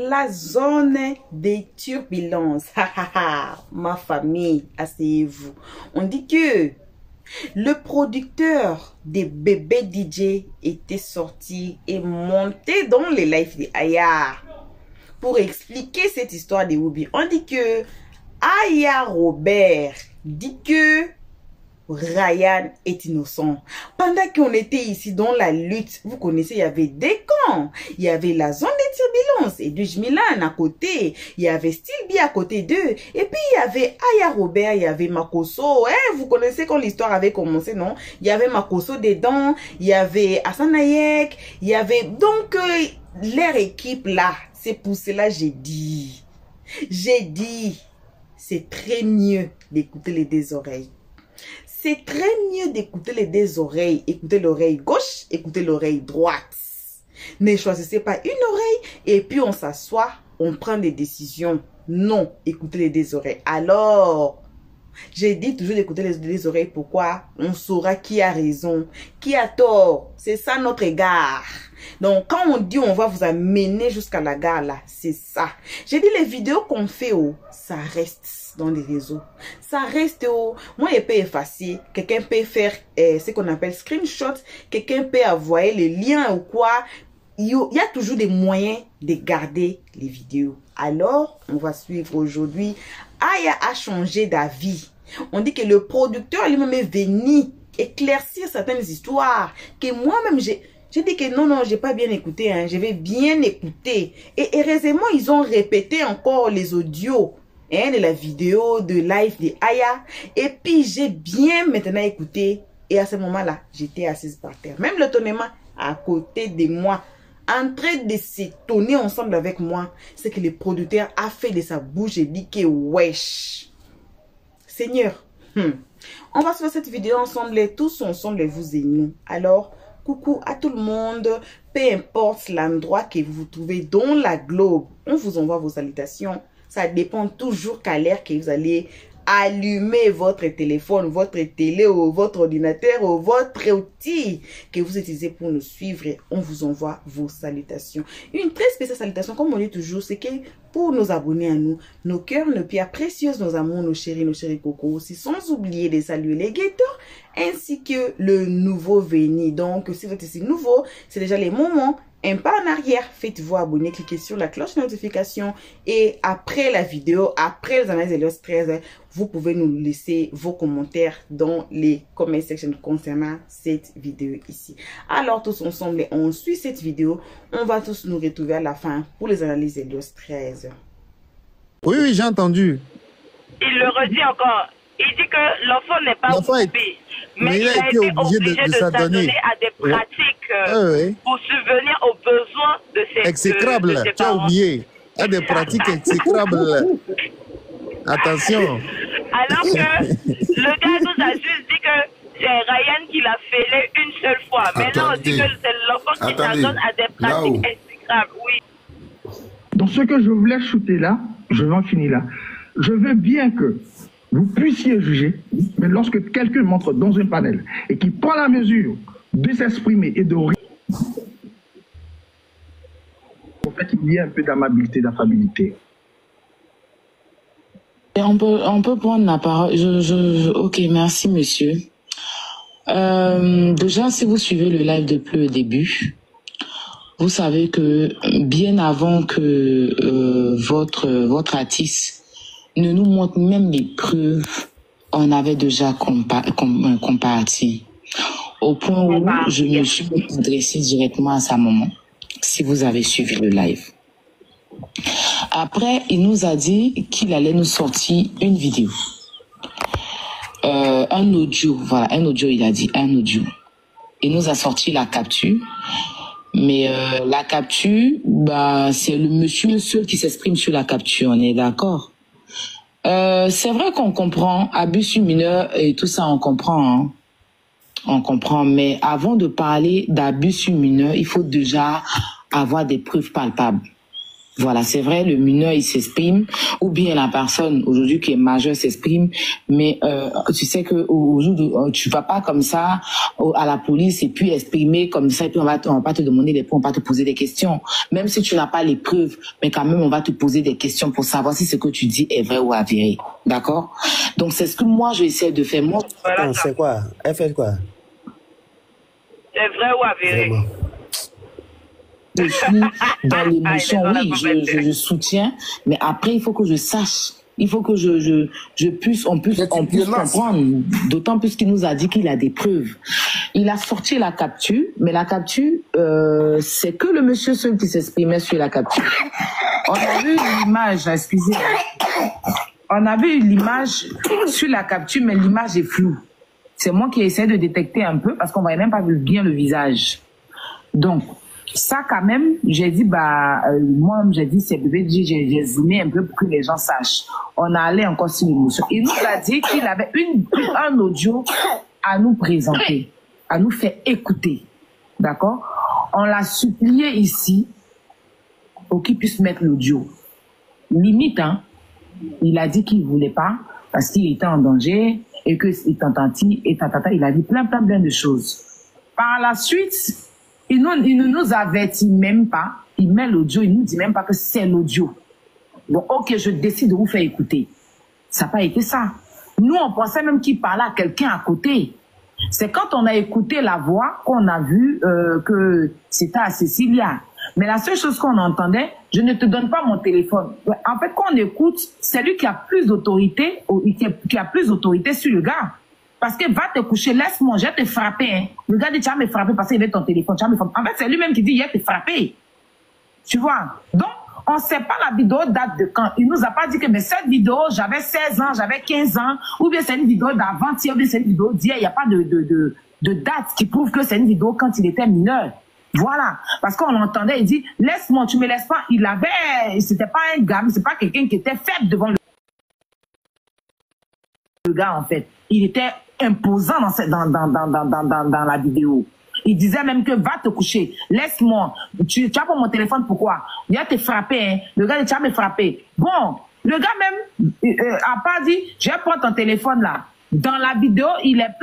la zone des turbulences. Ma famille, asseyez-vous. On dit que le producteur des bébés DJ était sorti et monté dans les lives de Aya pour expliquer cette histoire de Whoopi. On dit que Aya Robert dit que Ryan est innocent. Pendant qu'on était ici dans la lutte, vous connaissez, il y avait des camps. Il y avait la zone des turbulences et du Milan à côté. Il y avait Stilby à côté d'eux. Et puis il y avait Aya Robert, il y avait Makoso. Vous connaissez quand l'histoire avait commencé, non? Il y avait Makoso dedans. Il y avait Hassan Nayek. Il y avait donc leur équipe là. C'est pour cela que j'ai dit, c'est très mieux d'écouter les deux oreilles. C'est très mieux d'écouter les deux oreilles. Écoutez l'oreille gauche, écoutez l'oreille droite. Ne choisissez pas une oreille et puis on s'assoit, on prend des décisions. Non, écoutez les deux oreilles. Alors, j'ai dit toujours d'écouter les deux oreilles. Pourquoi? On saura qui a raison, qui a tort. C'est ça notre gare. Donc, quand on dit on va vous amener jusqu'à la gare là, c'est ça. J'ai dit les vidéos qu'on fait, ça reste dans les réseaux. Ça reste, moi, je peux effacer. Quelqu'un peut faire ce qu'on appelle screenshot. Quelqu'un peut envoyer les liens ou quoi. Il y a toujours des moyens de garder les vidéos. Alors, on va suivre aujourd'hui. Aya a changé d'avis. On dit que le producteur lui-même est venu éclaircir certaines histoires que moi-même j'ai dit que non, j'ai pas bien écouté, hein. Je vais bien écouter. Et heureusement, ils ont répété encore les audios de la vidéo de live de Aya. Et puis, j'ai bien maintenant écouté. Et à ce moment-là, j'étais assise par terre. Même le tonnement à côté de moi, en train de s'étonner ensemble avec moi, c'est que le producteur a fait de sa bouche et dit que wesh. Seigneur, on va se faire cette vidéo ensemble, tous ensemble, vous et nous. Alors, coucou à tout le monde, peu importe l'endroit que vous vous trouvez dans la globe, on vous envoie vos salutations. Ça dépend toujours qu'à l'heure que vous allez allumer votre téléphone, votre télé ou votre ordinateur ou votre outil que vous utilisez pour nous suivre. On vous envoie vos salutations. Une très spéciale salutation, comme on dit toujours, c'est que pour nos abonnés à nous, nos cœurs, nos pierres précieuses, nos amours, nos chéris cocos aussi, sans oublier de saluer les guetteurs ainsi que le nouveau venu. Donc, si vous êtes ici nouveau, c'est déjà les moments. Un pas en arrière, faites-vous abonner, cliquez sur la cloche de notification et après la vidéo, après les analyses de l'os 13, vous pouvez nous laisser vos commentaires dans les comment section concernant cette vidéo ici. Alors tous ensemble, on suit cette vidéo, on va tous nous retrouver à la fin pour les analyses de l'os 13. Oui, j'ai entendu. Il le redit encore. Il dit que l'enfant n'est pas occupé. Mais il a été obligé de s'adonner à des pratiques pour subvenir aux besoins de ses exécrables, de ses tu as parents. oublié. À des pratiques exécrables. Attention. Alors que le gars nous a juste dit que c'est Ryan qui l'a fêlé une seule fois. Mais là, on dit que c'est l'enfant qui s'adonne à des pratiques exécrables. Oui. Donc ce que je voulais shooter là, je vais en finir là. Je veux bien que vous puissiez juger, mais lorsque quelqu'un montre dans un panel et qui prend la mesure de s'exprimer et de rire, il faut qu'il y ait un peu d'amabilité, d'affabilité. On peut prendre la parole. Ok, merci monsieur. Déjà, si vous suivez le live depuis le début, vous savez que bien avant que votre artiste ne nous montre même les preuves, on avait déjà comparti. Au point où je me suis adressée directement à sa maman, si vous avez suivi le live. Après, il nous a dit qu'il allait nous sortir une vidéo. Un audio, voilà, un audio, il a dit, un audio. Il nous a sorti la capture. Mais la capture, c'est le monsieur seul qui s'exprime sur la capture, on est d'accord? C'est vrai qu'on comprend, abus sur mineur et tout ça, on comprend. Hein. On comprend, mais avant de parler d'abus sur mineur, il faut déjà avoir des preuves palpables. Voilà, c'est vrai, le mineur, il s'exprime, ou bien la personne, aujourd'hui, qui est majeure, s'exprime, mais tu sais que aujourd'hui, tu vas pas comme ça à la police et puis exprimer comme ça, et puis on va pas te demander des points, on va te poser des questions. Même si tu n'as pas les preuves, mais quand même, on va te poser des questions pour savoir si ce que tu dis est vrai ou avéré. D'accord? Donc, c'est ce que moi, je essaie de faire. Moi, Attends, c'est quoi? Elle fait quoi? C'est vrai ou avéré? Vraiment. Je suis dans l'émotion, oui, je soutiens, mais après, il faut que je sache. Il faut que on puisse comprendre. D'autant plus qu'il nous a dit qu'il a des preuves. Il a sorti la capture, mais la capture, c'est que le monsieur seul qui s'exprimait sur la capture. On a vu l'image, excusez. On a vu l'image sur la capture, mais l'image est floue. C'est moi qui essaie de détecter un peu parce qu'on voyait même pas bien le visage. Donc, ça quand même, j'ai dit, moi j'ai dit, c'est bébé, j'ai zoomé un peu pour que les gens sachent. On allait encore sur l'émotion. Il nous a dit qu'il avait un audio à nous présenter, à nous faire écouter. D'accord? On l'a supplié ici pour qu'il puisse mettre l'audio. Limite, hein, il a dit qu'il voulait pas parce qu'il était en danger et que il a dit plein de choses. Par la suite, il ne nous avertit même pas. Il met l'audio, il ne nous dit même pas que c'est l'audio. Bon, ok, je décide de vous faire écouter. Ça n'a pas été ça. Nous, on pensait même qu'il parlait à quelqu'un à côté. C'est quand on a écouté la voix qu'on a vu que c'était à Cécilia. Mais la seule chose qu'on entendait, je ne te donne pas mon téléphone. En fait, quand on écoute, c'est lui qui a plus d'autorité, qui a plus d'autorité sur le gars. Parce que va te coucher, laisse-moi, je vais te frapper. Hein. Le gars dit, tu vas me frapper parce qu'il avait ton téléphone. Tu vas me frapper. En fait, c'est lui-même qui dit, il va te frapper. Tu vois? Donc, on ne sait pas la vidéo date de quand. Il nous a pas dit que mais cette vidéo, j'avais 16 ans, j'avais 15 ans, ou bien c'est une vidéo d'avant-hier, ou bien c'est une vidéo d'hier. Il n'y a pas de date qui prouve que c'est une vidéo quand il était mineur. Voilà. Parce qu'on l'entendait, il dit, laisse-moi, tu me laisses pas. C'était pas un gars, c'est pas quelqu'un qui était faible devant le gars, en fait. Il était imposant dans la vidéo. Il disait même que va te coucher, laisse-moi, tu as pas mon téléphone, pourquoi? Il va te frapper, hein. Le gars dit, tu vas me frapper. Bon, le gars même a pas dit, je vais prendre ton téléphone là. Dans la vidéo, il est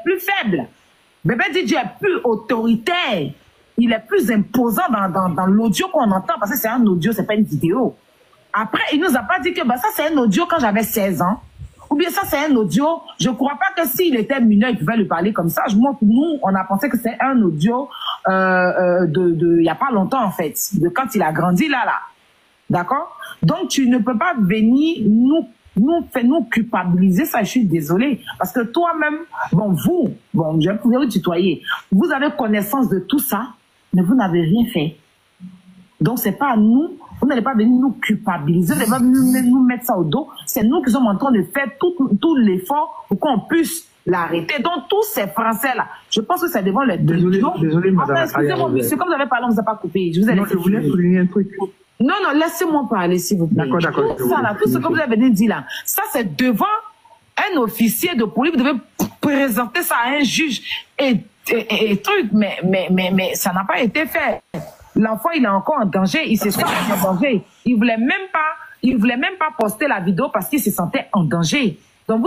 plus faible. Bébé dit, tu es plus autoritaire. Il est plus imposant dans l'audio qu'on entend, parce que c'est un audio, c'est pas une vidéo. Après, il nous a pas dit que ça c'est un audio quand j'avais 16 ans. Ou bien ça, c'est un audio. Je ne crois pas que s'il était mineur, il pouvait lui parler comme ça. Nous, on a pensé que c'est un audio il n'y a pas longtemps, en fait. De quand il a grandi, là. D'accord? Donc, tu ne peux pas venir nous culpabiliser. Ça, je suis désolée. Parce que toi-même, je vais vous tutoyer. Vous avez connaissance de tout ça, mais vous n'avez rien fait. Donc, c'est pas à nous. Vous n'allez pas venir nous culpabiliser, vous n'allez pas venir nous mettre ça au dos. C'est nous qui sommes en train de faire tout l'effort pour qu'on puisse l'arrêter. Donc, tous ces Français-là, je pense que c'est devant les deux. Désolé, madame. Excusez-moi, monsieur, comme vous avez parlé, on ne vous a pas coupé. Je voulais souligner un truc. Non, laissez-moi parler, s'il vous plaît. D'accord. Tout ce que vous avez dit là, ça, c'est devant un officier de police. Vous devez présenter ça à un juge et truc, mais ça n'a pas été fait. L'enfant, il est encore en danger, il se sent en danger. Il voulait même pas poster la vidéo parce qu'il se sentait en danger. Donc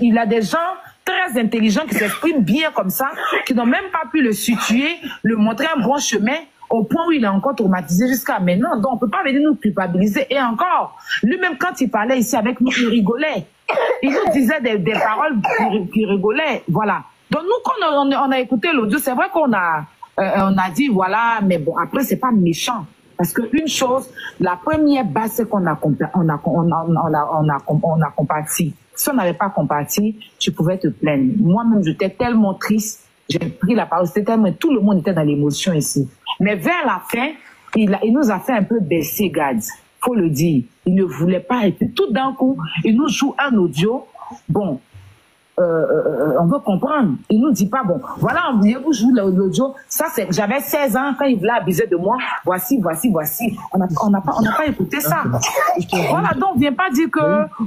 il a des gens très intelligents qui s'expriment bien comme ça, qui n'ont même pas pu le situer, le montrer un bon chemin, au point où il est encore traumatisé jusqu'à maintenant. Donc on peut pas venir nous culpabiliser. Et encore, lui-même quand il parlait ici avec nous, il rigolait. Il nous disait des paroles qui rigolaient. Voilà. Donc nous, quand on a écouté l'audio, c'est vrai qu'on a dit voilà, mais bon, après c'est pas méchant parce que une chose, la première base c'est qu'on a compati. Si on n'avait pas compati, tu pouvais te plaindre. Moi-même j'étais tellement triste, j'ai pris la parole, tout le monde était dans l'émotion ici. Mais vers la fin, il nous a fait un peu baisser garde, faut le dire. Il ne voulait pas et puis tout d'un coup, il nous joue un audio. Bon. On veut comprendre. Il nous dit pas, bon, voilà, on vous joue l'audio. Ça, c'est, j'avais 16 ans quand il voulait abuser de moi. Voici. On n'a pas écouté ça. Voilà, donc, viens pas dire que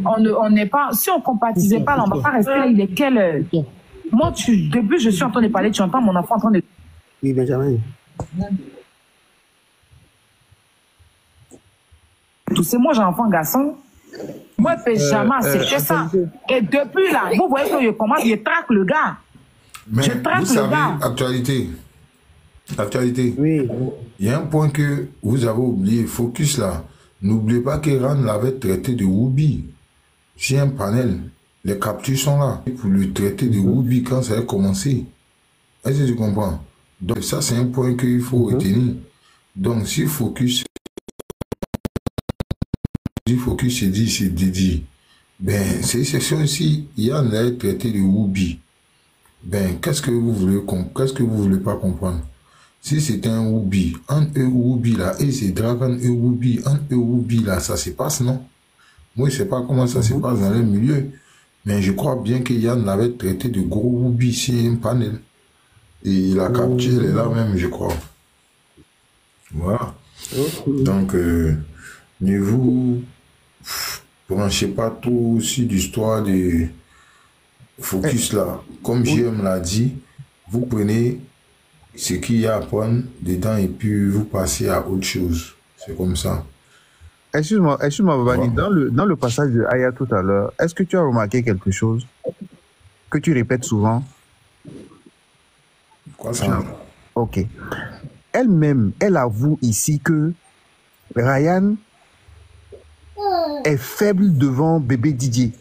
on n'est pas, si on compatisait pas, on va pas rester là. Il est quelle heure? Moi, depuis, je suis en train de parler, tu entends mon enfant en train de. Oui, Benjamin. tout. C'est moi, j'ai un enfant garçon. Moi, je ne peux jamais accepter ça. Et depuis là, vous voyez que je commence, je traque le gars. Mais je traque vous savez, le gars. Actualité. Oui. Il y a un point que vous avez oublié, focus là. N'oubliez pas qu'Iran l'avait traité de Woubi. J'ai un panel. Les captures sont là pour le traiter de Woubi quand ça a commencé. Est-ce que tu comprends? Donc ça, c'est un point qu'il faut retenir. Donc si focus c'est dit, c'est dédié. Ben, c'est ça aussi, Yann l'a traité de Woubi. Ben, qu'est-ce que vous voulez pas comprendre? Si c'est un Woubi, un Woubi là, et c'est Dragon Woubi, un Woubi là, ça se passe, non? Moi, je sais pas comment ça se passe dans le milieu, mais je crois bien que Yann l'avait traité de gros Woubi, c'est un panel. Et la capture est là même, je crois. Voilà. Donc, ne vous branchez pas trop sur l'histoire de focus là. Comme JM l'a dit, vous prenez ce qu'il y a à prendre dedans et puis vous passez à autre chose. C'est comme ça. Excuse-moi, Babani, dans le passage de Aya tout à l'heure, est-ce que tu as remarqué quelque chose que tu répètes souvent? Quoi ça? Ok. Elle-même, elle avoue ici que Ryan est faible devant bébé Didier.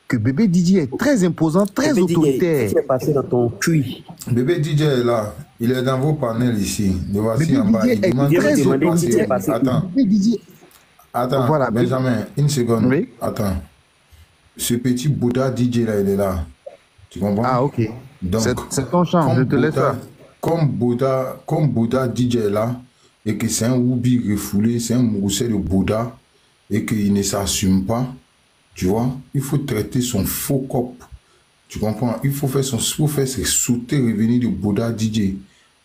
Que bébé Didier est très imposant, très autoritaire. Qu'est-ce qui est passé dans ton cul? Bébé Didier est là. Il est dans vos panels ici. Le voici en bas. Il demande de passer. Attends. Attends, voilà, Benjamin, une seconde. Oui? Attends. Ce petit Bouddha DJ là, il est là. Tu comprends? Ah, ok. Donc, c'est ton champ, je te laisse là. Comme Bouddha DJ est là, et que c'est un Woubi refoulé, c'est un mousset de Bouddha, et qu'il ne s'assume pas, tu vois, il faut traiter son faux cop. Tu comprends? Il faut faire ses sauter revenir de Bouddha DJ.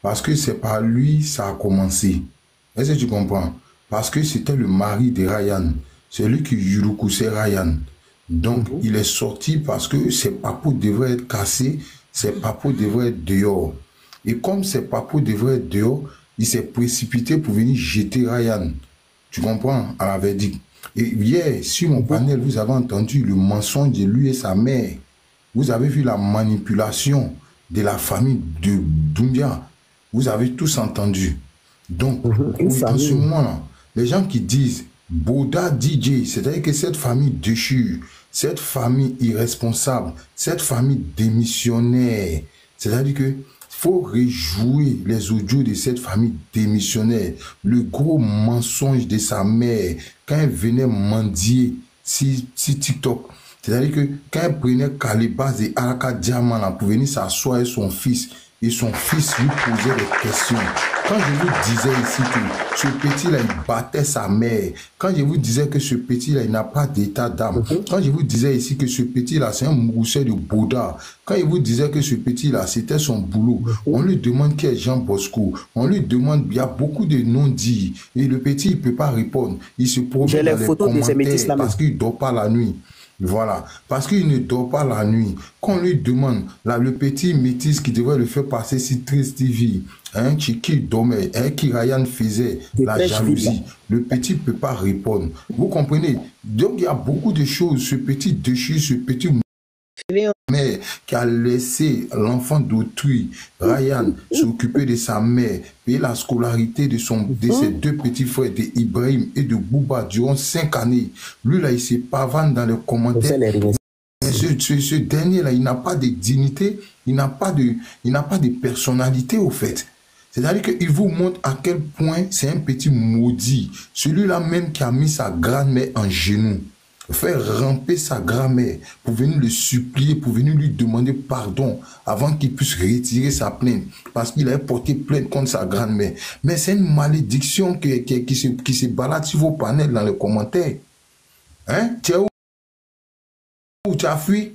Parce que c'est par lui ça a commencé. Est-ce que tu comprends? Parce que c'était le mari de Ryan. C'est lui qui yurukusait Ryan. Donc, il est sorti parce que ses papous devraient être cassés, ses papous devraient être dehors. Et comme ses papous devraient être dehors, il s'est précipité pour venir jeter Ryan. Tu comprends? À la verdict. Et hier, sur mon panel, vous avez entendu le mensonge de lui et sa mère. Vous avez vu la manipulation de la famille de Doumbia. Vous avez tous entendu. Donc, en ce moment-là, les gens qui disent Bouddha DJ, c'est-à-dire que cette famille déchue, cette famille irresponsable, cette famille démissionnaire, c'est-à-dire que faut rejouer les audios de cette famille démissionnaire. Le gros mensonge de sa mère, quand elle venait mendier si TikTok, c'est-à-dire que quand elle prenait Calibas et Araka Diamant là, pour venir s'asseoir avec son fils, et son fils lui posait des questions. Quand je vous disais ici que ce petit-là, il battait sa mère, quand je vous disais que ce petit-là, il n'a pas d'état d'âme, quand je vous disais ici que ce petit-là, c'est un mousset de Bouddha, quand je vous disais que ce petit-là, c'était son boulot, on lui demande qui est Jean Bosco, on lui demande, il y a beaucoup de non-dits, et le petit, il ne peut pas répondre. Il se promène dans les commentaires parce qu'il ne dort pas la nuit. Voilà, parce qu'il ne dort pas la nuit. Quand on lui demande, là, le petit métis qui devrait le faire passer sur Triste TV, hein, qui dormait, hein, qui Ryan faisait la jalousie, le petit ne peut pas répondre. Vous comprenez? Donc il y a beaucoup de choses, ce petit déchu, ce petit mère qui a laissé l'enfant d'autrui, Ryan, s'occuper de sa mère, payer la scolarité de ses deux petits frères, de Ibrahim et de Bouba, durant 5 années. Lui, là, il se pavane dans les commentaires. Ce dernier-là, il n'a pas de dignité, il n'a pas de personnalité, au fait. C'est-à-dire qu'il vous montre à quel point c'est un petit maudit. Celui-là même qui a mis sa grand-mère en genoux, faire ramper sa grand-mère pour venir le supplier, pour venir lui demander pardon avant qu'il puisse retirer sa plainte, parce qu'il avait porté plainte contre sa grand-mère. Mais c'est une malédiction qui se balade sur vos panels dans les commentaires. Hein? Tu es où? Tu as fui?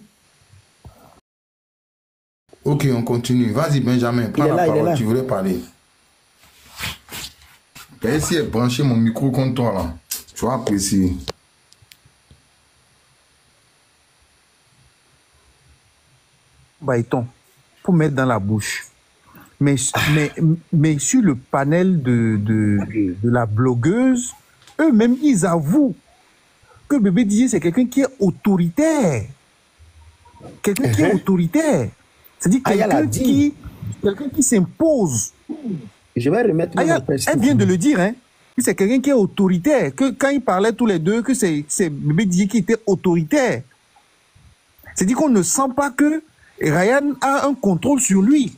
Ok, on continue. Vas-y, Benjamin, prends la parole. Tu voulais parler. J'ai essayé de brancher mon micro contre toi, là. Tu vas apprécier. Bâton pour mettre dans la bouche. Mais sur le panel de la blogueuse, eux-mêmes, ils avouent que Bébé DJ, c'est quelqu'un qui est autoritaire. Quelqu'un qui est autoritaire. C'est-à-dire quelqu'un qui s'impose. Je vais remettre Aya, elle vient de le dire, hein. C'est quelqu'un qui est autoritaire. Que quand ils parlaient tous les deux, que c'est Bébé DJ qui était autoritaire. C'est-à-dire qu'on ne sent pas que Ryan a un contrôle sur lui.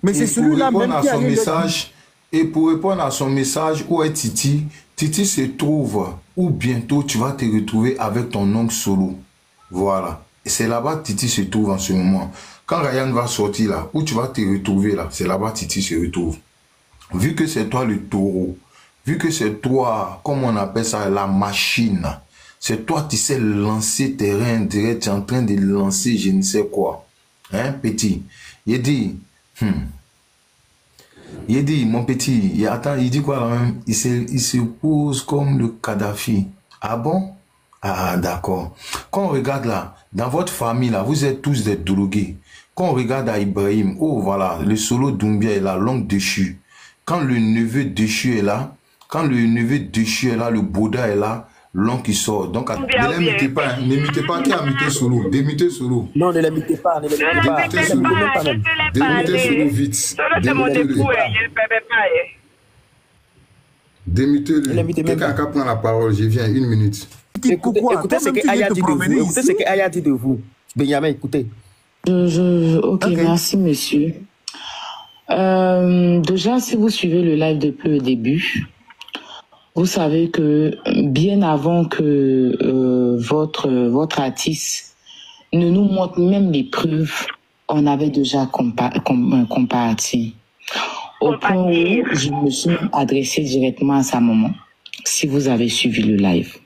Mais c'est celui-là même qui a son message. Et pour répondre à son message, où est Titi? Titi se trouve où bientôt tu vas te retrouver avec ton oncle Solo. Voilà. Et c'est là-bas que Titi se trouve en ce moment. Quand Ryan va sortir là, où tu vas te retrouver là, c'est là-bas que Titi se retrouve. Vu que c'est toi le taureau, vu que c'est toi, comme on appelle ça, la machine, c'est toi qui sais lancer terrain direct, tu es en train de lancer je ne sais quoi. Hein, petit? Il dit, mon petit, attends, il dit quoi là même? Il se pose comme le Kadhafi. Ah bon? Ah d'accord. Quand on regarde là, dans votre famille là, vous êtes tous des drogués. Quand on regarde à Ibrahim, oh voilà, le Solo Doumbia est là, l'oncle déchu. Quand le neveu déchu est là, le Bouddha est là, l'oncle qui sort. Donc, ne l'imitez pas, hein. N'imitez pas qui a imité Solo. Démitez Solo. Non, ne l'imitez pas. Ne l'imitez Solo vite. Solo, c'est mon époux, il ne peut pas. Démitez-le. Quelqu'un qui prend la parole, je viens, 1 minute. Écoutez ce qu'Aya dit de vous. Écoutez ce qu'Aya dit de vous. Benjamin, écoutez. Ok, merci, monsieur. Déjà, si vous suivez le live depuis le début, vous savez que bien avant que votre artiste ne nous montre même les preuves, on avait déjà comparti. Au point où je me suis adressée directement à sa maman, si vous avez suivi le live.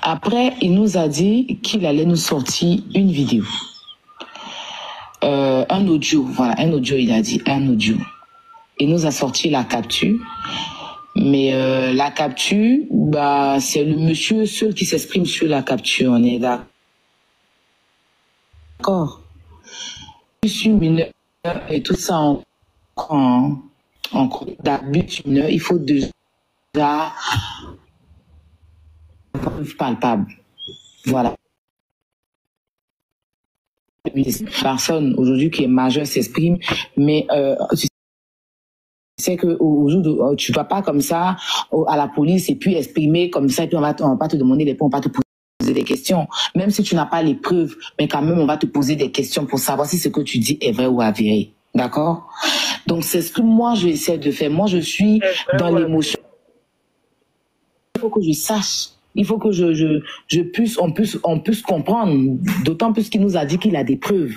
Après, il nous a dit qu'il allait nous sortir une vidéo. Un audio, voilà, un audio, il a dit, un audio. Il nous a sorti la capture, mais la capture, bah, c'est le monsieur seul qui s'exprime sur la capture, on est d'accord. Je suis mineur et tout ça en d'abus mineur, il faut déjà preuve palpable. Voilà. Personne aujourd'hui qui est majeur s'exprime, mais tu sais que aujourd'hui tu vas pas comme ça à la police et puis exprimer comme ça et puis on va pas te demander des points, on va te poser des questions, même si tu n'as pas les preuves, mais quand même on va te poser des questions pour savoir si ce que tu dis est vrai ou avéré, d'accord? Donc c'est ce que moi je essaie de faire. Moi je suis dans l'émotion. Il faut que je sache. Il faut que on puisse comprendre, d'autant plus qu'il nous a dit qu'il a des preuves.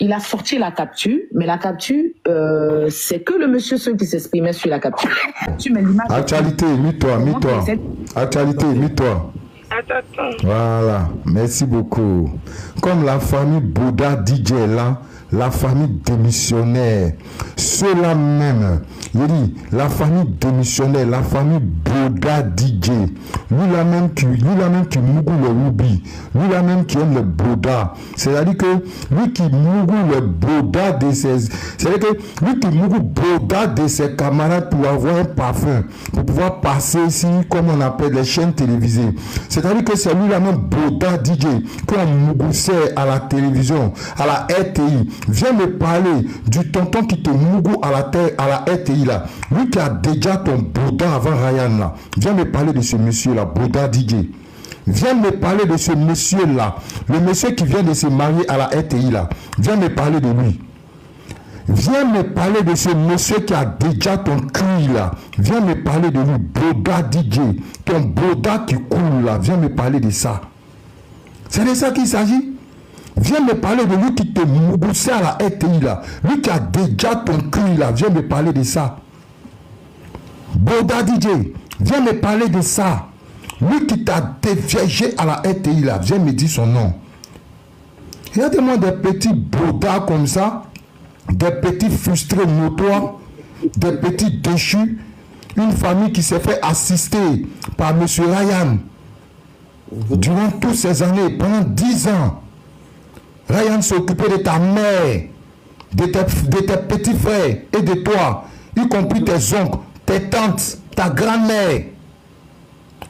Il a sorti la capture, mais la capture, c'est que le monsieur seul qui s'exprimait sur la capture. Tu mets l'image. Actualité, mute-toi. Actualité, mute-toi. Attends. Voilà, merci beaucoup. Comme la famille Bouddha DJ là, la famille démissionnaire, ceux-là même, il dit, la famille démissionnaire, la famille Bouddha DJ, lui-là même qui mougou le Ruby, lui-là même qui aime le Bouddha, c'est-à-dire que lui qui mougou le Bouddha de ses, c'est-à-dire que lui qui mougou Bouddha de ses camarades pour avoir un parfum, pour pouvoir passer ici, comme on appelle les chaînes télévisées, c'est-à-dire que c'est lui-là même Bouddha DJ, qu'on mougoussait à la télévision, à la RTI. Viens me parler du tonton qui te mougou à la RTI là. Lui qui a déjà ton Bouddha avant Ryan là. Viens me parler de ce monsieur là, Bouddha DJ. Viens me parler de ce monsieur là. Le monsieur qui vient de se marier à la RTI là. Viens me parler de lui. Viens me parler de ce monsieur qui a déjà ton cri là. Viens me parler de lui, Bouddha DJ. Ton Bouddha qui coule là. Viens me parler de ça. C'est de ça qu'il s'agit. Viens me parler de lui qui te mougoussait à la RTI là. Lui qui a déjà ton cri là. Viens me parler de ça. Bouddha DJ. Viens me parler de ça. Lui qui t'a déviégé à la RTI là. Viens me dire son nom. Regardez-moi des petits Bouddha comme ça. Des petits frustrés notoires. Des petits déchus. Une famille qui s'est fait assister par M. Ryan. Durant toutes ces années. Pendant 10 ans. Ryan s'est occupé de ta mère, de tes petits frères et de toi, y compris tes oncles, tes tantes, ta grand-mère.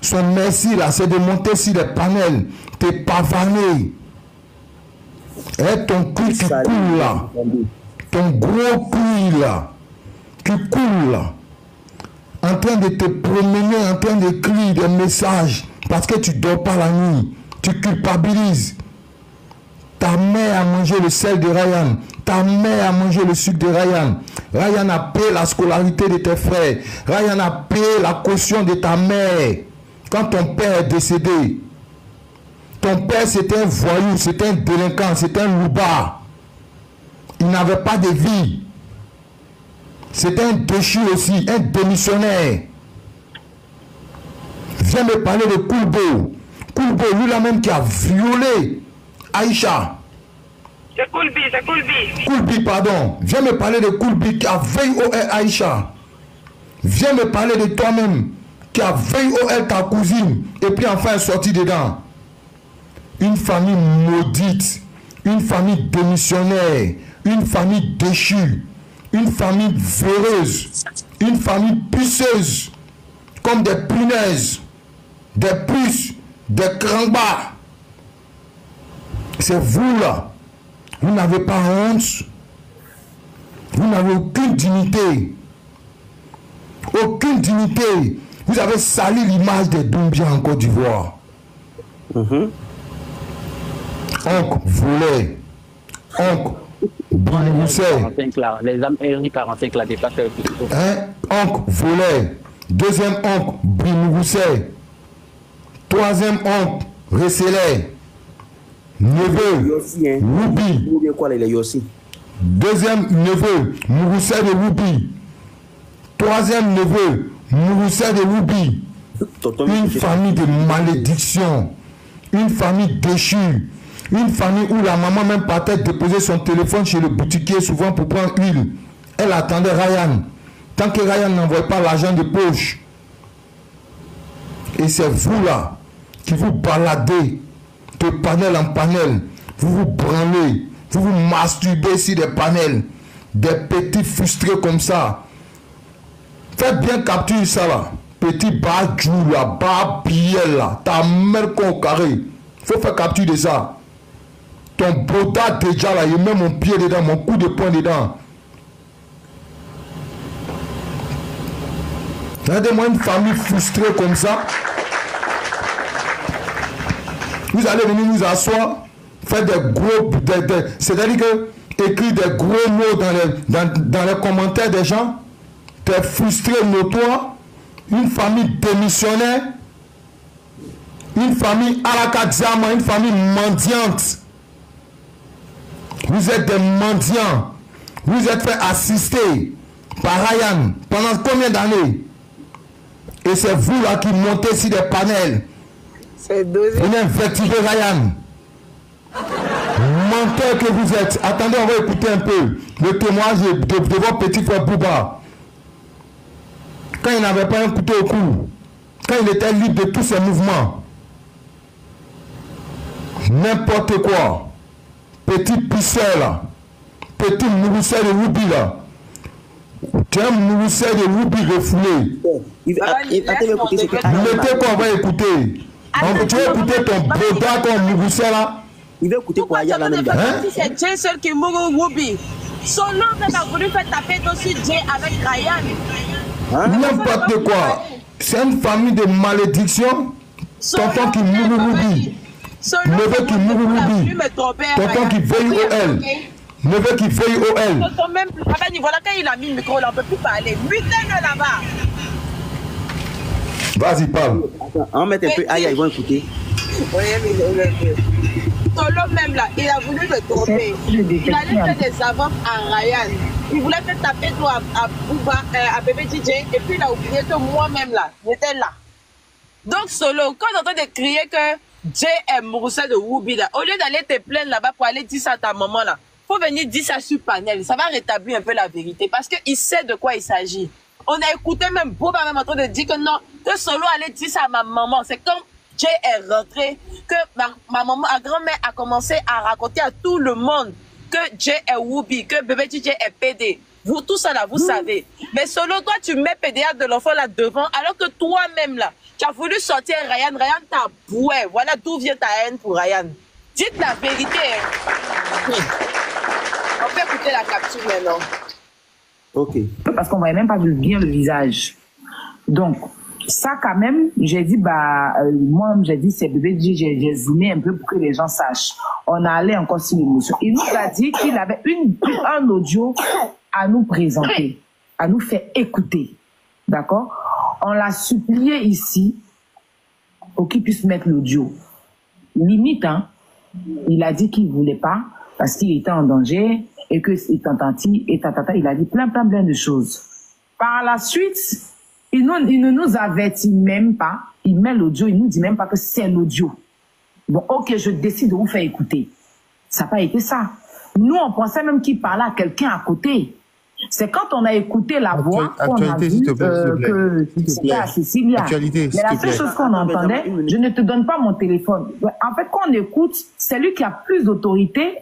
Son merci là, c'est de monter sur les panels, te pavaner. Et ton cul qui coule là, ton gros cul là, qui coule là, en train de te promener, en train d'écrire des messages, parce que tu dors pas la nuit, tu culpabilises. Ta mère a mangé le sel de Ryan. Ta mère a mangé le sucre de Ryan. Ryan a payé la scolarité de tes frères. Ryan a payé la caution de ta mère. Quand ton père est décédé, ton père c'était un voyou, c'était un délinquant, c'était un loupard. Il n'avait pas de vie. C'était un déchu aussi, un démissionnaire. Viens me parler de Koulbo. Koulbo, lui-là même qui a violé Aïcha. C'est Koulbi, c'est Koulbi. Koulbi, pardon. Viens me parler de Koulbi qui a VOL Aïcha. Viens me parler de toi-même qui a VOL ta cousine et puis enfin est sorti dedans. Une famille maudite, une famille démissionnaire, une famille déchue, une famille véreuse, une famille puceuse, comme des punaises, des puces, des crambas. C'est vous là. Vous n'avez pas honte. Vous n'avez aucune dignité. Aucune dignité. Vous avez sali l'image des Doumbia en Côte d'Ivoire. Oncle volait. Oncle Boulousset. Les âmes R45 là dépassent le plus. Oncle volait. Deuxième oncle Boulousset. Troisième oncle Resselay. Neveu Roubi. Deuxième neveu Mourousset de Roubi. Troisième neveu Mourousset de Roubi. Une famille de malédiction. Une famille déchue. Une famille où la maman même partait déposer son téléphone chez le boutiquier souvent pour prendre huile. Elle attendait Ryan. Tant que Ryan n'envoie pas l'argent de poche. Et c'est vous là qui vous baladez de panel en panel. Vous vous branlez. Vous vous masturbez sur des panels. Des petits frustrés comme ça. Faites bien capturer ça là. Petit badjou là, bas billet là. Ta mère au carré. Faut faire capture de ça. Ton boda déjà là, il met mon pied dedans, mon coup de poing dedans. Regardez-moi une famille frustrée comme ça. Vous allez venir nous asseoir, faire des gros... c'est-à-dire que écrire des gros mots dans les commentaires des gens. T'es frustré notoire. Une famille démissionnaire. Une famille à la Kadzama, une famille mendiante. Vous êtes des mendiants. Vous êtes fait assister par Ryan pendant combien d'années? Et c'est vous là qui montez sur des panels. Venez vertiger Ryan. Menteur que vous êtes. Attendez, on va écouter un peu le témoignage de votre petit frère Bouba. Quand il n'avait pas un couteau au cou. Quand il était libre de tous ses mouvements. N'importe quoi. Petit pisseur là. Petit Mourousset de Roubi là. Tu es un Mourousset de Roubi refoulé. Mettez quoi, on va écouter. Tu veux écouter ton boda comme Mourousset là? Il veut écouter quoi? C'est Jay seul qui mourut Roubi. Son oncle a voulu faire taper dessus Jay avec Ryan. N'importe quoi. C'est une famille de malédiction. Tonton qui mourut Roubi. Neveu qui mourut Roubi. Tonton qui veille au L. Neveu qui veille au L. Voilà, quand il a mis le micro, on ne peut plus parler. Putain là-bas. Vas-y, parle. On met un peu, aïe, ils vont écouter. Solo même là, il a voulu le tromper. Il allait faire des avances à Ryan. Il voulait faire taper tout à Bouba, à bébé DJ. Et puis il a oublié que moi-même là, j'étais là. Donc Solo, quand on est en train de crier que Jay est Mourousset de Roubi là, au lieu d'aller te plaindre là-bas pour aller dire ça à ta maman là, faut venir dire ça sur panel. Ça va rétablir un peu la vérité parce qu'il sait de quoi il s'agit. On a écouté même Bouba même en train de dire que non, que Solo allait dire ça à ma maman. C'est comme Jay est rentré, que ma maman, ma grand-mère a commencé à raconter à tout le monde que Jay est Whoopi, que bébé DJ est PD. Vous, tout ça là, vous savez. Mais selon toi, tu mets pédiatre de l'enfant là devant, alors que toi-même là, tu as voulu sortir Ryan. Ryan t'a boué. Voilà d'où vient ta haine pour Ryan. Dites la vérité. Hein. On peut écouter la capture maintenant. Ok. Parce qu'on voyait même pas bien le visage. Donc, ça quand même, j'ai dit, moi, j'ai dit, c'est bébé, j'ai zoomé un peu pour que les gens sachent. On allait encore sur l'émotion. Il nous a dit qu'il avait un audio à nous présenter, à nous faire écouter. D'accord? On l'a supplié ici pour qu'il puisse mettre l'audio. Limite, hein, il a dit qu'il voulait pas parce qu'il était en danger et que il a dit plein de choses. Par la suite, il ne nous avertit même pas. Il met l'audio, il nous dit même pas que c'est l'audio. Bon, ok, je décide de vous faire écouter. Ça n'a pas été ça. Nous, on pensait même qu'il parlait à quelqu'un à côté. C'est quand on a écouté la voix qu'on a vu que c'était à Cécilia. Mais la seule chose qu'on entendait, je ne te donne pas mon téléphone. En fait, quand on écoute, c'est lui qui a plus d'autorité,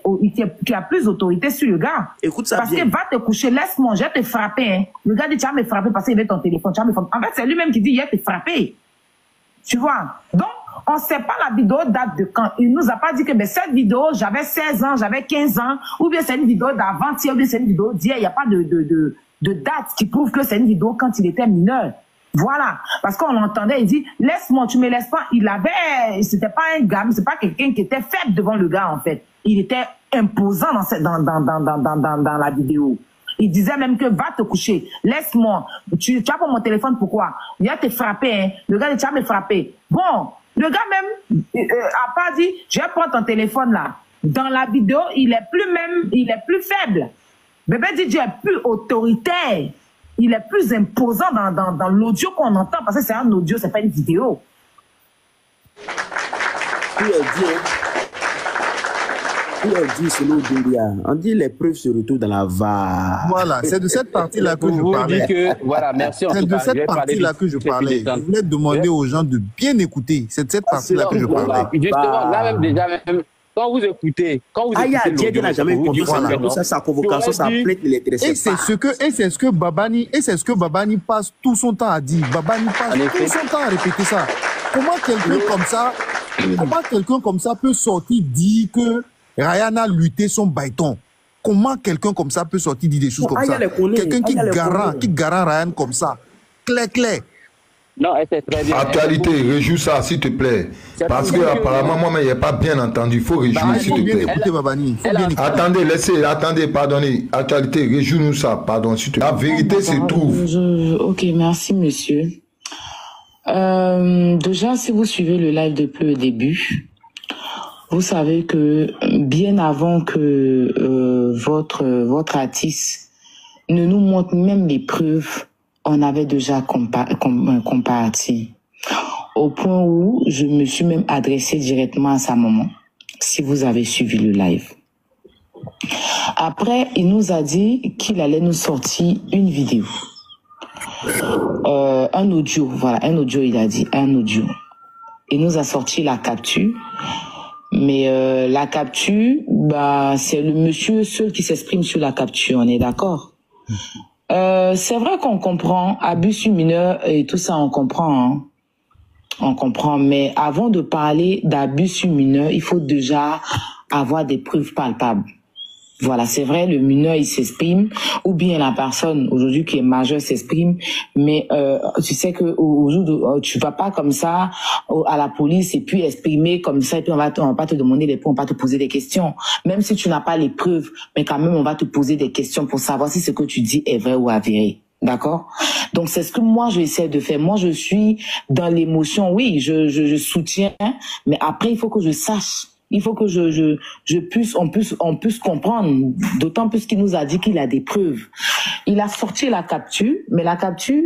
qui a plus d'autorité sur le gars. Écoute ça. Parce que va te coucher, laisse-moi, je vais te frapper. Hein. Le gars dit, tu vas me frapper parce qu'il avait ton téléphone. Tu vas me frapper. En fait, c'est lui-même qui dit, il va te frapper. Tu vois? Donc, on ne sait pas la vidéo date de quand. Il nous a pas dit que cette vidéo, j'avais 16 ans, j'avais 15 ans, ou bien c'est une vidéo d'avant-hier, ou bien c'est une vidéo d'hier. Il n'y a pas de date qui prouve que c'est une vidéo quand il était mineur. Voilà. Parce qu'on l'entendait, il dit, laisse-moi, tu me laisses pas. C'était pas un gars, c'est pas quelqu'un qui était faible devant le gars, en fait. Il était imposant dans la vidéo. Il disait même que va te coucher, laisse-moi. Tu as pas mon téléphone, pourquoi? Il va te frapper, hein. Le gars dit, tu vas me frapper. Bon. Le gars même a pas dit, je vais prendre ton téléphone là. Dans la vidéo, il est plus faible. Bébé DJ est plus autoritaire. Il est plus imposant dans l'audio qu'on entend, parce que c'est un audio, c'est pas une vidéo. On dit les preuves se retrouvent dans la VAR. Voilà, c'est de cette partie-là que je parlais. Voilà, merci. C'est de cette partie-là que je parlais. Je voulais demander aux gens de bien écouter. C'est de cette partie-là que je parlais. Justement, là même déjà, quand vous écoutez, Dieu n'a jamais conduit sa convocation, sa plainte ne l'intéressait pas. Et c'est ce que Babani passe tout son temps à dire. Babani passe tout son temps à répéter ça. Comment quelqu'un comme ça peut sortir dire que Ryan a lutté son bâton? Comment quelqu'un comme ça peut sortir dire des choses comme ça? Quelqu'un qui garant Ryan comme ça. Clair. Non, c'est très bien. Actualité, rejoue ça, s'il te plaît. Parce que apparemment, moi-même, il n'y a pas bien entendu. Il faut rejouer, s'il te plaît. Écoutez, Babani. Attendez, pardonnez. Actualité, rejoue-nous ça, pardon. La vérité se trouve. Ok, merci, monsieur. Déjà, si vous suivez le live depuis le début, vous savez que bien avant que votre artiste ne nous montre même les preuves, on avait déjà comparti. Au point où je me suis même adressée directement à sa maman, si vous avez suivi le live. Après, il nous a dit qu'il allait nous sortir une vidéo. Un audio, voilà, un audio, il a dit, un audio. Il nous a sorti la capture. Mais la capture, c'est le monsieur seul qui s'exprime sur la capture, on est d'accord? C'est vrai qu'on comprend, abus sur mineur et tout ça, on comprend. Hein. On comprend, mais avant de parler d'abus sur mineur, il faut déjà avoir des preuves palpables. Voilà, c'est vrai, le mineur, il s'exprime, ou bien la personne, aujourd'hui, qui est majeure s'exprime, mais tu sais que aujourd'hui, tu vas pas comme ça à la police et puis exprimer comme ça, et puis on va pas te demander les preuves, on va te poser des questions. Même si tu n'as pas les preuves, mais quand même, on va te poser des questions pour savoir si ce que tu dis est vrai ou avéré. D'accord? Donc, c'est ce que moi, j'essaie de faire. Moi, je suis dans l'émotion. Oui, je soutiens, mais après, il faut que je sache. Il faut que on puisse comprendre, d'autant plus qu'il nous a dit qu'il a des preuves. Il a sorti la capture, mais la capture,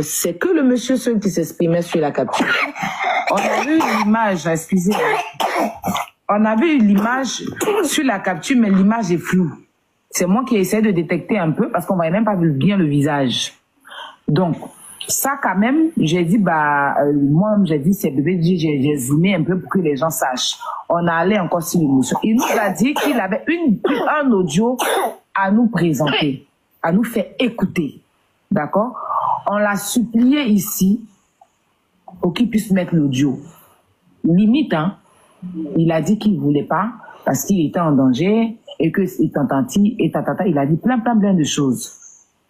c'est que le monsieur seul qui s'exprimait sur la capture. On a vu l'image, excusez-moi. On a vu l'image sur la capture, mais l'image est floue. C'est moi qui essaie de détecter un peu parce qu'on voyait même pas bien le visage. Donc, ça quand même, j'ai dit, moi, j'ai dit, c'est bébé, j'ai zoomé un peu pour que les gens sachent. On allait encore sur l'émotion. Il nous a dit qu'il avait un audio à nous présenter, à nous faire écouter. D'accord? On l'a supplié ici pour qu'il puisse mettre l'audio. Limite, hein, il a dit qu'il ne voulait pas parce qu'il était en danger et que il a dit plein de choses.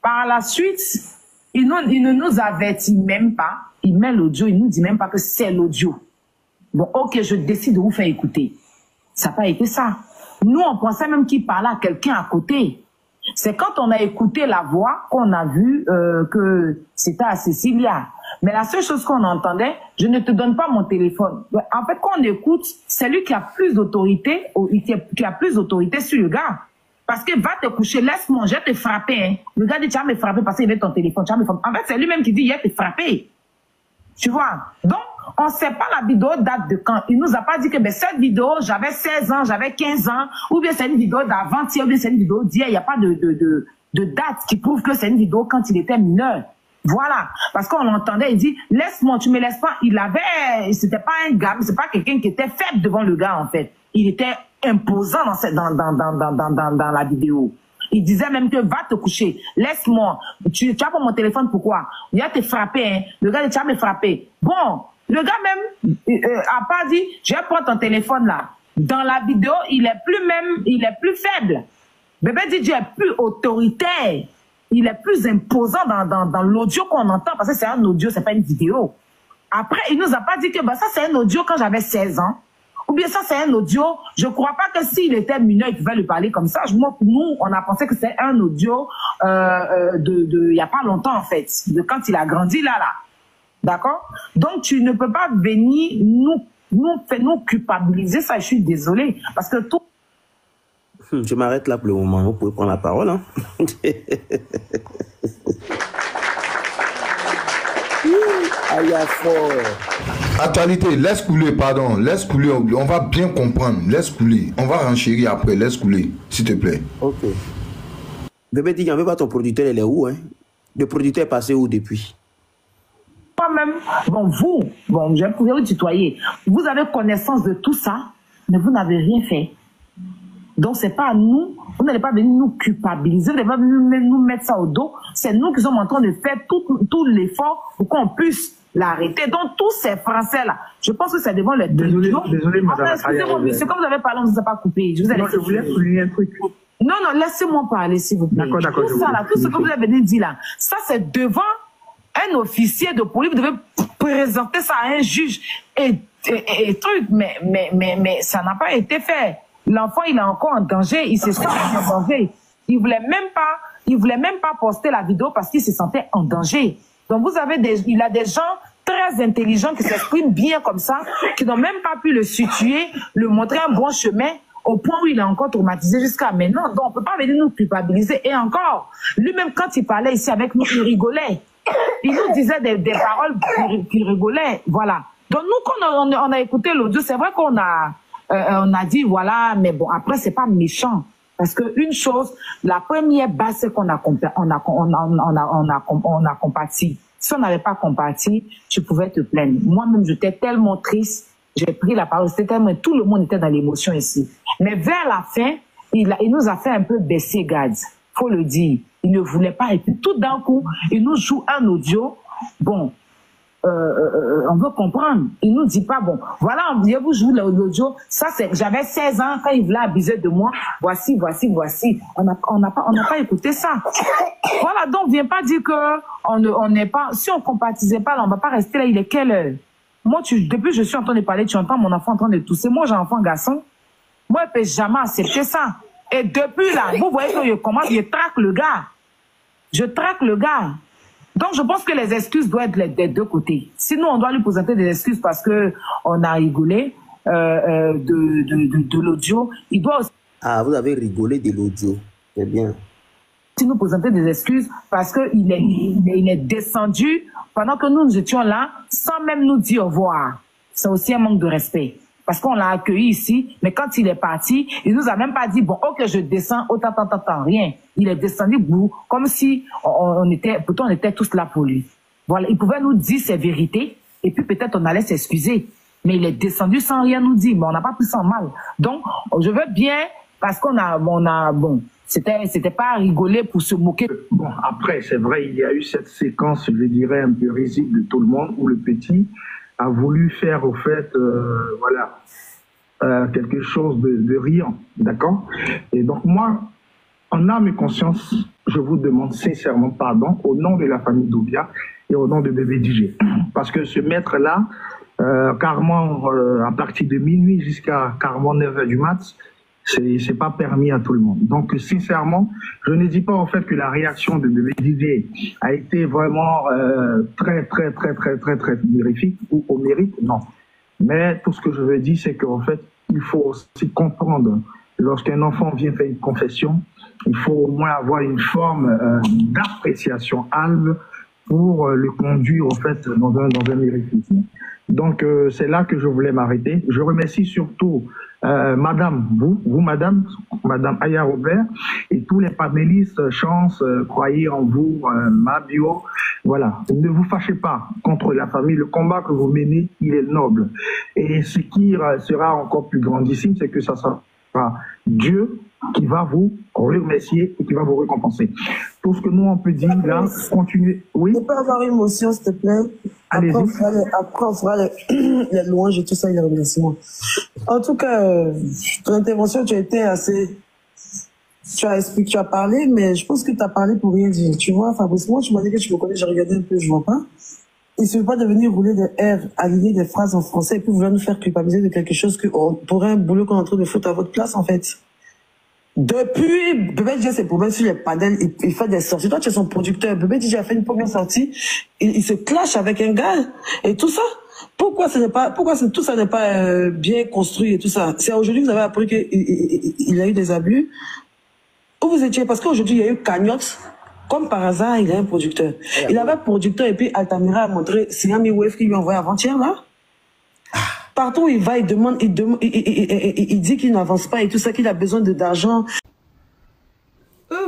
Par la suite, il ne nous avertit même pas. Il met l'audio, il ne nous dit même pas que c'est l'audio. Bon, ok, je décide de vous faire écouter. Ça n'a pas été ça. Nous, on pensait même qu'il parlait à quelqu'un à côté. C'est quand on a écouté la voix qu'on a vu que c'était à Cécilia. Mais la seule chose qu'on entendait, je ne te donne pas mon téléphone. En fait, quand on écoute, c'est lui qui a plus d'autorité, qui a plus d'autorité sur le gars. Parce que va te coucher, laisse-moi, je vais te frapper. Hein. Le gars dit, tu vas me frapper parce qu'il veut ton téléphone. Tu vas me frapper. En fait, c'est lui-même qui dit, il va te frapper. Tu vois? Donc, on ne sait pas la vidéo date de quand. Il nous a pas dit que ben, cette vidéo, j'avais 16 ans, j'avais 15 ans, ou bien c'est une vidéo d'avant-hier, ou bien c'est une vidéo d'hier. Il n'y a pas de date qui prouve que c'est une vidéo quand il était mineur. Voilà. Parce qu'on l'entendait, il dit, laisse-moi, tu me laisses pas. C'était pas un gars, c'est pas quelqu'un qui était faible devant le gars, en fait. Il était imposant dans la vidéo. Il disait même que va te coucher, laisse-moi, tu as pas mon téléphone, pourquoi? Il va te frapper, hein. Le gars dit, tu vas me frapper. Bon, le gars même a pas dit, je vais prendre ton téléphone là. Dans la vidéo, il est plus faible. Bébé DJ est plus autoritaire. Il est plus imposant dans l'audio qu'on entend, parce que c'est un audio, c'est pas une vidéo. Après, il nous a pas dit que bah, ça c'est un audio quand j'avais 16 ans. Ou bien ça, c'est un audio. Je crois pas que s'il était mineur, il pouvait lui parler comme ça. Nous, on a pensé que c'est un audio il y a pas longtemps, en fait. De quand il a grandi, là. D'accord? Donc, tu ne peux pas venir nous culpabiliser. Ça, je suis désolée. Parce que tout... Je m'arrête là pour le moment. Vous pouvez prendre la parole, hein? Actualité, laisse couler, pardon, laisse couler, on va bien comprendre, laisse couler, on va renchérir après, laisse couler, s'il te plaît. Ok. Bébé dit, en fait, pas ton producteur, il est où, hein? Le producteur est passé où depuis? Moi-même, je pourrais vous tutoyer, vous avez connaissance de tout ça, mais vous n'avez rien fait. Donc, c'est pas à nous, vous n'allez pas venir nous culpabiliser, vous n'allez pas venir nous mettre ça au dos. C'est nous qui sommes en train de faire tout l'effort pour qu'on puisse l'arrêter. Donc, tous ces Français-là, je pense que c'est devant les deux. Désolé, madame. Excusez-moi, c'est comme vous avez parlé, on ne vous a pas coupé. Je voulais souligner un truc. Non, laissez-moi parler, s'il vous plaît. D'accord. Tout ça, là, tout ce que vous avez dit là, ça, c'est devant un officier de police. Vous devez présenter ça à un juge et truc, mais ça n'a pas été fait. L'enfant, il est encore en danger, il se sent en danger. Il voulait même pas poster la vidéo parce qu'il se sentait en danger. Donc il a des gens très intelligents qui s'expriment bien comme ça, qui n'ont même pas pu le situer, le montrer un bon chemin, au point où il est encore traumatisé jusqu'à maintenant. Donc on peut pas venir nous culpabiliser. Et encore, lui-même quand il parlait ici avec nous, il rigolait. Il nous disait des paroles qui rigolaient. Voilà. Donc nous, quand on a écouté l'audio, c'est vrai qu'on a dit voilà, mais bon, après c'est pas méchant parce que une chose, la première base c'est qu'on a compati. Si on n'avait pas compati, tu pouvais te plaindre. Moi-même, j'étais tellement triste, j'ai pris la parole, tout le monde était dans l'émotion ici. Mais vers la fin, il nous a fait un peu baisser garde, faut le dire. Il ne voulait pas et puis tout d'un coup, il nous joue un audio. Bon. On veut comprendre. Il nous dit pas, bon, voilà, je vous joue l'audio. Ça, c'est, j'avais 16 ans quand il voulait abuser de moi. Voici. On n'a pas écouté ça. Voilà, donc, viens pas dire que on n'est pas, si on compatisait pas, là, on va pas rester là. Il est quelle heure? Moi, depuis que je suis en train de parler, tu entends mon enfant en train de tousser. Moi, j'ai un enfant garçon. Moi, je peux jamais accepter ça. Et depuis là, vous voyez que je commence, je traque le gars. Donc, je pense que les excuses doivent être des deux côtés. Sinon, on doit lui présenter des excuses parce que on a rigolé de l'audio. Il doit aussi... Ah, vous avez rigolé de l'audio. C'est bien. Si nous présenter des excuses parce que il est descendu pendant que nous étions là sans même nous dire au revoir. C'est aussi un manque de respect. Parce qu'on l'a accueilli ici, mais quand il est parti, il nous a même pas dit, bon, ok, je descends, rien. Il est descendu, comme si pourtant on était tous là pour lui. Voilà, il pouvait nous dire ses vérités, et puis peut-être on allait s'excuser. Mais il est descendu sans rien nous dire, mais on n'a pas pris ça en mal. Donc, je veux bien, parce qu'on a, bon, C'était pas à rigoler pour se moquer. Bon, après, c'est vrai, il y a eu cette séquence, je dirais, un peu risible de tout le monde, où le petit a voulu faire, au fait, quelque chose de riant, d'accord? Et donc, moi, en âme et conscience, je vous demande sincèrement pardon au nom de la famille Doubia et au nom de Bébé DJ. Parce que ce maître-là, carrément, à partir de minuit jusqu'à carrément 9h du mat', c'est pas permis à tout le monde. Donc, sincèrement, je ne dis pas en fait que la réaction de Bébé DJ a été vraiment très mirifique ou au mérite, non. Mais tout ce que je veux dire, c'est qu'en fait, il faut aussi comprendre, lorsqu'un enfant vient faire une confession, il faut au moins avoir une forme d'appréciation alve pour le conduire en fait dans un méritisme. Donc, c'est là que je voulais m'arrêter. Je remercie surtout madame, madame Aya Robert et tous les panélistes, Chance, croyez en vous, Mabio. Voilà, ne vous fâchez pas contre la famille. Le combat que vous menez, il est noble. Et ce qui sera encore plus grandissime, c'est que ça sera Dieu qui va vous remercier et qui va vous récompenser. Tout ce que nous, on peut dire là, continuez. Oui. Je peux avoir une motion, s'il te plaît? Après, on fera les louanges et tout ça, et les remerciements. En tout cas, ton intervention, tu as été assez... Tu as expliqué, tu as parlé, mais je pense que tu as parlé pour rien dire. Tu vois, Fabrice, moi, tu m'as dit que tu me connais, j'ai regardé un peu, je vois pas. Il ne suffit pas de venir rouler des R, aligner des phrases en français et puis vouloir nous faire culpabiliser de quelque chose pour un boulot qu'on est en train de foutre à votre place, en fait. Depuis, Bébé DJ, c'est pour même sur les panels, il fait des sorties. Toi, tu es son producteur. Bébé DJ a fait une première sortie, il se clash avec un gars et tout ça. Pourquoi tout ça n'est pas bien construit et tout ça? C'est aujourd'hui que vous avez appris qu'il a eu des abus. Où vous étiez? Parce qu'aujourd'hui, il y a eu cagnotte. Comme par hasard, il a un producteur. Il avait un producteur et puis Altamira a montré Siami Wave qui lui a envoyé avant-hier, là. Partout où il va, il demande, il dit qu'il n'avance pas et tout ça, qu'il a besoin d'argent.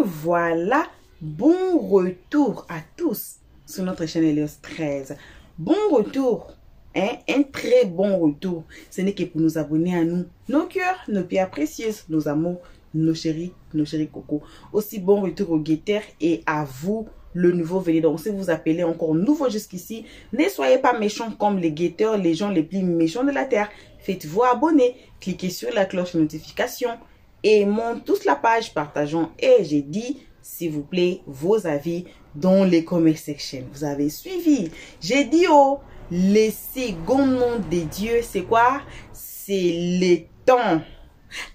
Voilà, bon retour à tous sur notre chaîne Helios 13. Bon retour, hein? Un très bon retour. Ce n'est que pour nous abonner à nous, nos cœurs, nos pierres précieuses, nos amours, nos chéris coco. Aussi bon retour aux guetteurs et à vous, le nouveau venu. Donc, si vous appelez encore nouveau jusqu'ici, ne soyez pas méchants comme les guetteurs, les gens les plus méchants de la terre. Faites-vous abonner, cliquez sur la cloche de notification, aimons tous la page, partageons. Et j'ai dit, s'il vous plaît, vos avis dans les comment section. Vous avez suivi. J'ai dit, oh, les seconds noms des dieux, c'est quoi? C'est les temps.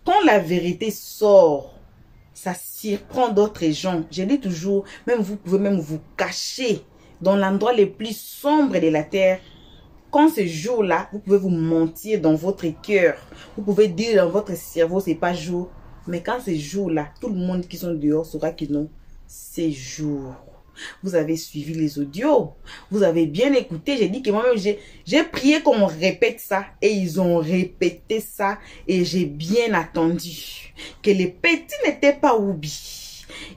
Quand la vérité sort, ça surprend d'autres gens. Je dis toujours, même vous pouvez même vous cacher dans l'endroit le plus sombre de la terre. Quand ce jour-là, vous pouvez vous mentir dans votre cœur. Vous pouvez dire dans votre cerveau, c'est pas jour. Mais quand c'est jour-là, tout le monde qui sont dehors saura que non, c'est jour. Vous avez suivi les audios. Vous avez bien écouté. J'ai dit que moi-même, j'ai prié qu'on répète ça. Et ils ont répété ça. Et j'ai bien attendu. Que les petits n'étaient pas oubliés.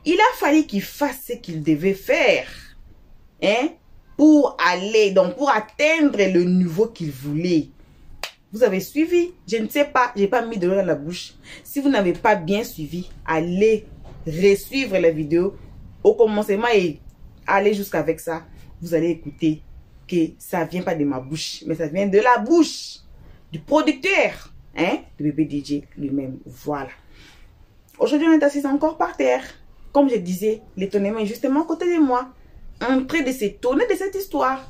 Il a fallu qu'ils fassent ce qu'ils devaient faire. Hein? Pour aller, donc pour atteindre le niveau qu'ils voulaient. Vous avez suivi? Je ne sais pas. J'ai pas mis de l'eau dans la bouche. Si vous n'avez pas bien suivi, allez resuivre la vidéo au commencement et allez jusqu'avec ça. Vous allez écouter que ça vient pas de ma bouche, mais ça vient de la bouche du producteur, hein, de Bébé DJ lui-même. Voilà. Aujourd'hui, on est assis encore par terre. Comme je disais, l'étonnement est justement à côté de moi, en train de s'étonner de cette histoire.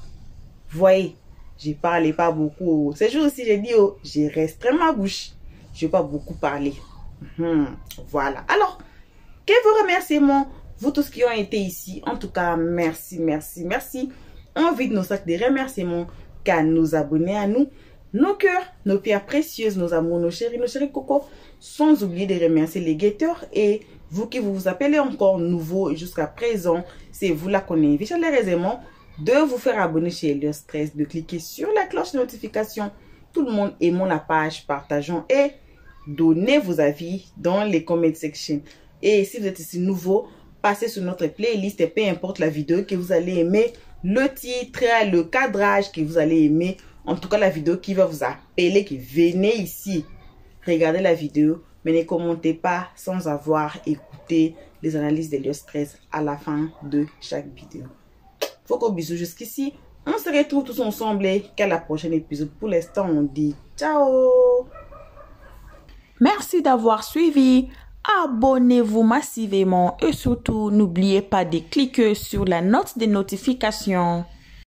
Voyez, je parlais pas beaucoup. Ce jour aussi, j'ai dit, oh, j'ai restreint ma bouche. Je vais pas beaucoup parler. Voilà. Alors, quels vos remerciements? Vous tous qui ont été ici, en tout cas, merci, merci, merci. On vide nos sacs de remerciements qu'à nos abonnés à nous, nos cœurs, nos pierres précieuses, nos amours, nos chéris coco, sans oublier de remercier les guetteurs et vous qui vous appelez encore nouveau jusqu'à présent, c'est vous là qu'on invite chaleureusement de vous faire abonner chez Helios 13, de cliquer sur la cloche de notification. Tout le monde aimons la page, partageons et donnez vos avis dans les comment section. Et si vous êtes ici nouveau, passez sur notre playlist et peu importe la vidéo que vous allez aimer, le titre, le cadrage que vous allez aimer, en tout cas la vidéo qui va vous appeler, que venez ici, regardez la vidéo, mais ne commentez pas sans avoir écouté les analyses d'Elios 13 à la fin de chaque vidéo. Faut gros bisous jusqu'ici. On se retrouve tous ensemble qu'à la prochaine épisode. Pour l'instant, on dit ciao. Merci d'avoir suivi. Abonnez-vous massivement et surtout, n'oubliez pas de cliquer sur la note de notification.